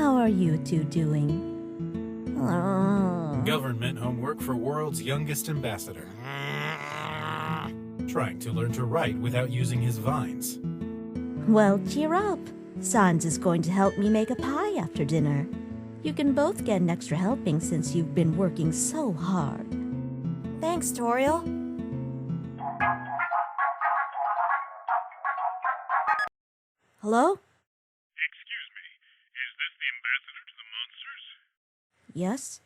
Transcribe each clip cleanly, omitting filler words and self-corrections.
How are you two doing? Government homework for world's youngest ambassador. Trying to learn to write without using his vines. Well, cheer up. Sans is going to help me make a pie after dinner. You can both get an extra helping since you've been working so hard. Thanks, Toriel. Hello? Excuse me, is this the ambassador to the monsters? Yes?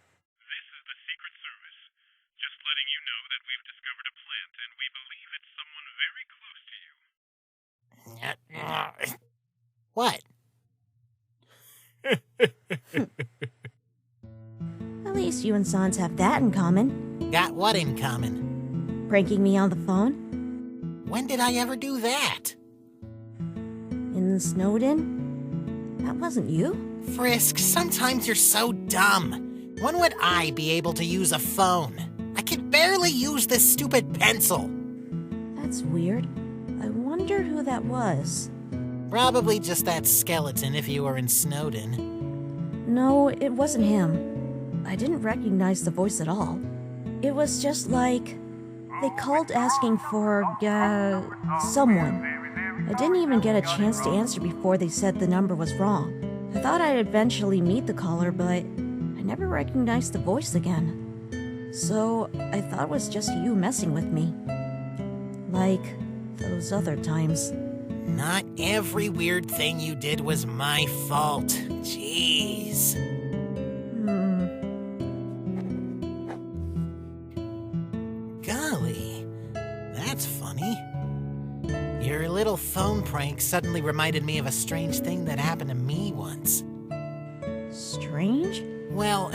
This is the Secret Service. Just letting you know that we've discovered a plant and we believe it's someone very close to you. What? At least you and Sans have that in common. Got what in common? Pranking me on the phone? When did I ever do that? In Snowden? That wasn't you? Frisk, sometimes you're so dumb. When would I be able to use a phone? I can barely use this stupid pencil. That's weird. I wonder who that was. Probably just that skeleton if you were in Snowden. No, it wasn't him. I didn't recognize the voice at all. It was just like... they called asking for, someone. I didn't even get a chance to answer before they said the number was wrong. I thought I'd eventually meet the caller, but I never recognized the voice again. So I thought it was just you messing with me. Like those other times. Not every weird thing you did was my fault. Jeez. Golly, that's funny. Your little phone prank suddenly reminded me of a strange thing that happened to me once. Strange? Well,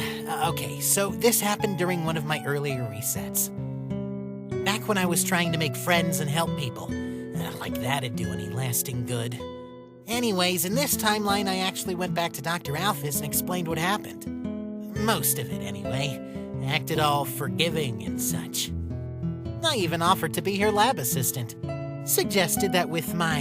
okay, so this happened during one of my earlier resets. Back when I was trying to make friends and help people. Like that'd do any lasting good. Anyways, in this timeline, I actually went back to Dr. Alphys and explained what happened. Most of it, anyway. Acted all forgiving and such. I even offered to be her lab assistant. Suggested that with my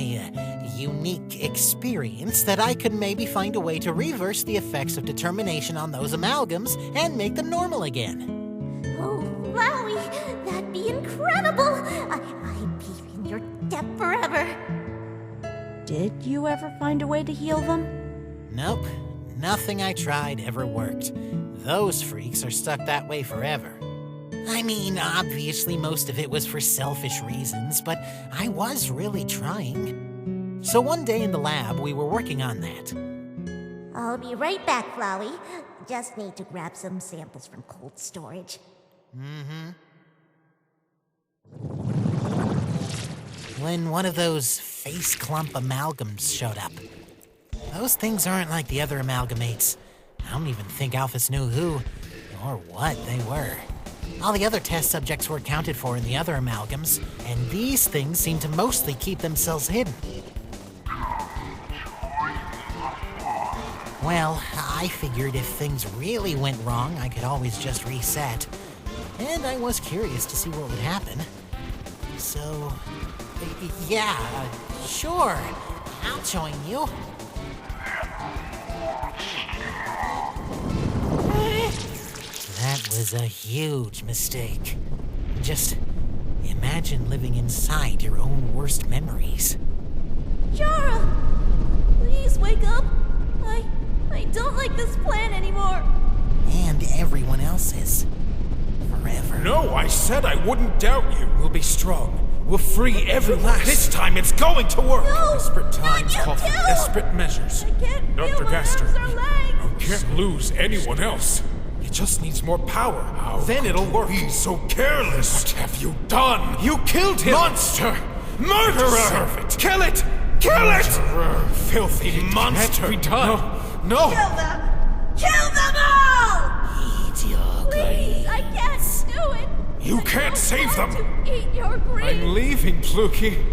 unique experience that I could maybe find a way to reverse the effects of determination on those amalgams and make them normal again. Oh, Flowey, that'd be incredible! I'd be in your debt forever. Did you ever find a way to heal them? Nope. Nothing I tried ever worked. Those freaks are stuck that way forever. I mean, obviously most of it was for selfish reasons, but I was really trying. So one day in the lab, we were working on that. I'll be right back, Flowey. Just need to grab some samples from cold storage. When one of those face clump amalgams showed up. Those things aren't like the other amalgamates. I don't even think Alphys knew who or what they were. All the other test subjects were accounted for in the other amalgams, and these things seem to mostly keep themselves hidden. Well, I figured if things really went wrong, I could always just reset. And I was curious to see what would happen. So, yeah, sure, I'll join you. That was a huge mistake. Just imagine living inside your own worst memories. Jara! Please wake up! I don't like this plan anymore! And everyone else's. Forever. No, I said I wouldn't doubt you. We'll be strong. We'll free every last. This time it's going to work. No! Desperate times Not you call for too! desperate measures. I can't feel Dr. my Gaster, arms or legs! you can't lose anyone else. It just needs more power. Then it'll work. He's so careless. What have you done? You killed him. Monster! Murderer! Deserve it. Kill it! Kill it! Murderer! Filthy monster! Can't be done. No! Kill them! Kill them all! Eat your Please, I can't do it! You can't save them! To eat your green! I'm leaving, Pluky.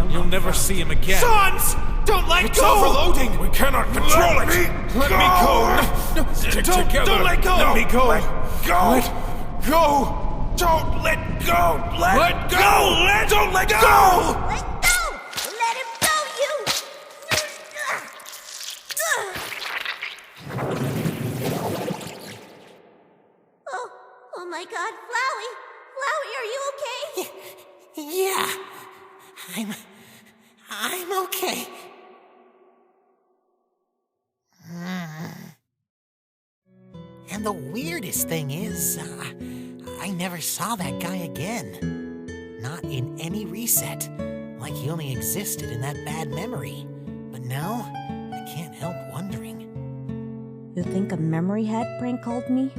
You'll never see him again. Sons! Don't let go! It's overloading! We cannot control it! Let me go! No, stick together! Don't let go! Let me go! Let go! Let go! Don't let go! Let go! Don't let go! Let go! Let him go, you! I'm okay. And the weirdest thing is, I never saw that guy again. Not in any reset. Like he only existed in that bad memory. But now, I can't help wondering. You think a memory head prank called me?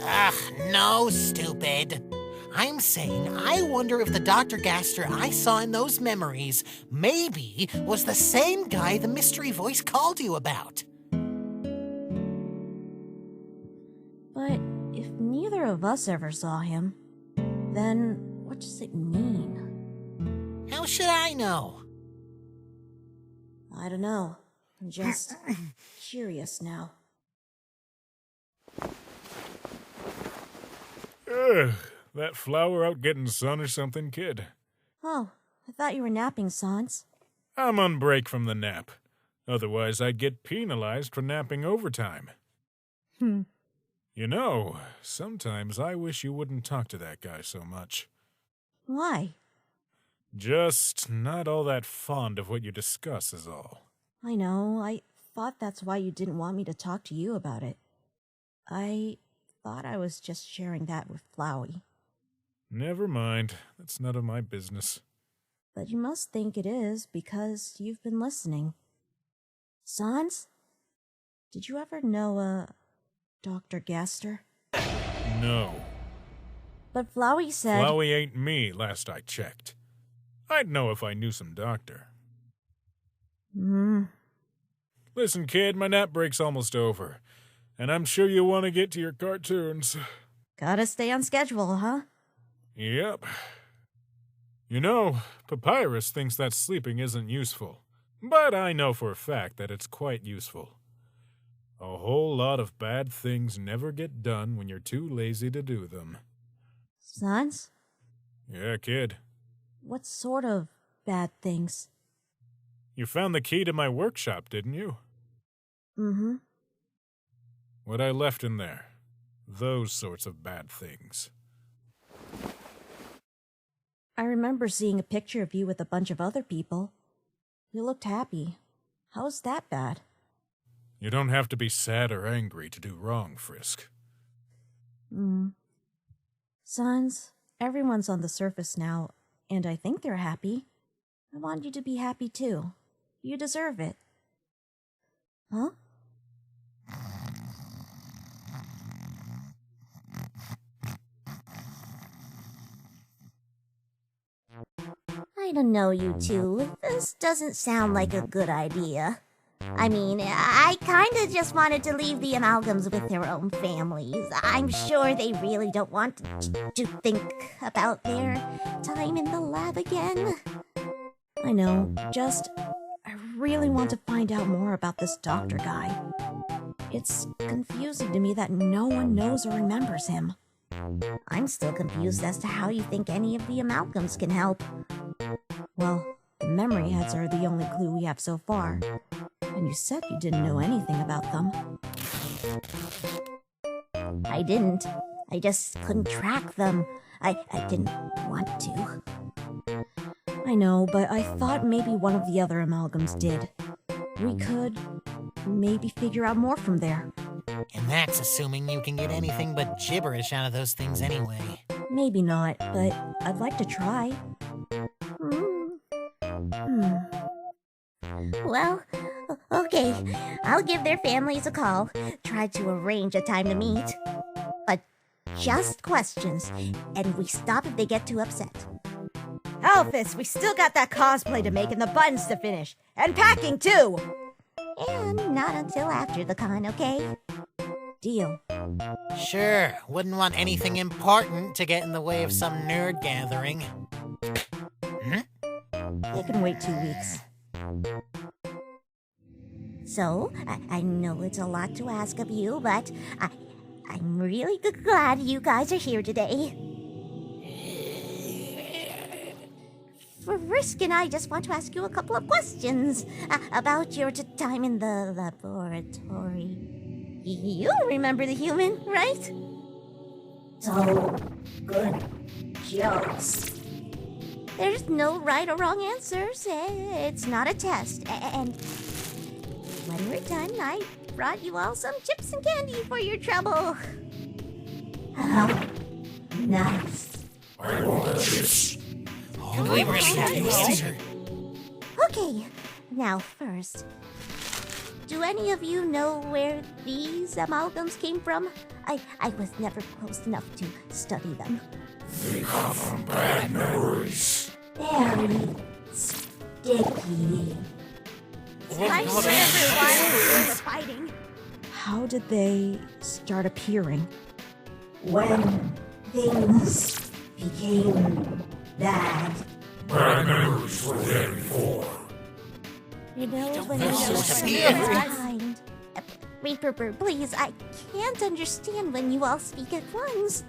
Ugh, no, stupid. I'm saying I wonder if the Dr. Gaster I saw in those memories maybe was the same guy the mystery voice called you about. But if neither of us ever saw him, then what does it mean? How should I know? I don't know. I'm just curious now. Ugh, that flower out getting sun or something, kid? Oh, I thought you were napping, Sans. I'm on break from the nap. Otherwise, I'd get penalized for napping overtime. You know, sometimes I wish you wouldn't talk to that guy so much. Why? Just not all that fond of what you discuss is all. I know. I thought that's why you didn't want me to talk to you about it. I thought I was just sharing that with Flowey. Never mind. That's none of my business. But you must think it is because you've been listening. Sans? Did you ever know, Dr. Gaster? No. But Flowey said... Flowey ain't me, last I checked. I'd know if I knew some doctor. Listen, kid, my nap break's almost over. And I'm sure you want to get to your cartoons. Gotta stay on schedule, huh? Yep. You know, Papyrus thinks that sleeping isn't useful. But I know for a fact that it's quite useful. A whole lot of bad things never get done when you're too lazy to do them. Sans? Yeah, kid. What sort of bad things? You found the key to my workshop, didn't you? Mm-hmm. What I left in there. Those sorts of bad things. I remember seeing a picture of you with a bunch of other people. You looked happy. How's that bad? You don't have to be sad or angry to do wrong, Frisk. Sans, everyone's on the surface now, and I think they're happy. I want you to be happy too. You deserve it. Huh? I don't know, you two. This doesn't sound like a good idea. I mean, I kinda just wanted to leave the amalgams with their own families. I'm sure they really don't want to think about their time in the lab again. I know, I really want to find out more about this doctor guy. It's confusing to me that no one knows or remembers him. I'm still confused as to how you think any of the amalgams can help. Well, the memory heads are the only clue we have so far. And you said you didn't know anything about them. I didn't. I just couldn't track them. I didn't want to. I know, but I thought maybe one of the other amalgams did. We could maybe figure out more from there. And that's assuming you can get anything but gibberish out of those things anyway. Maybe not, but I'd like to try. Well, okay. I'll give their families a call. Try to arrange a time to meet. But just questions, and we stop if they get too upset. Alphys, we still got that cosplay to make and the buttons to finish. And packing, too! And not until after the con, okay? Deal. Sure, wouldn't want anything important to get in the way of some nerd gathering. They can wait 2 weeks. So, I know it's a lot to ask of you, but I'm really glad you guys are here today. Frisk and I just want to ask you a couple of questions about your time in the laboratory. You remember the human, right? So, good jokes. There's no right or wrong answers. It's not a test. And when we're done, I brought you all some chips and candy for your trouble. Oh, nice. We really have to answer. Okay, now first, do any of you know where these amalgams came from? I was never close enough to study them. They come from bad memories. Very sticky. I'm sure everyone was fighting. How did they start appearing? When things became bad. Bad memories were there before. You know, when know I what was to do. behind. Reaper, please, I can't understand when you all speak at once.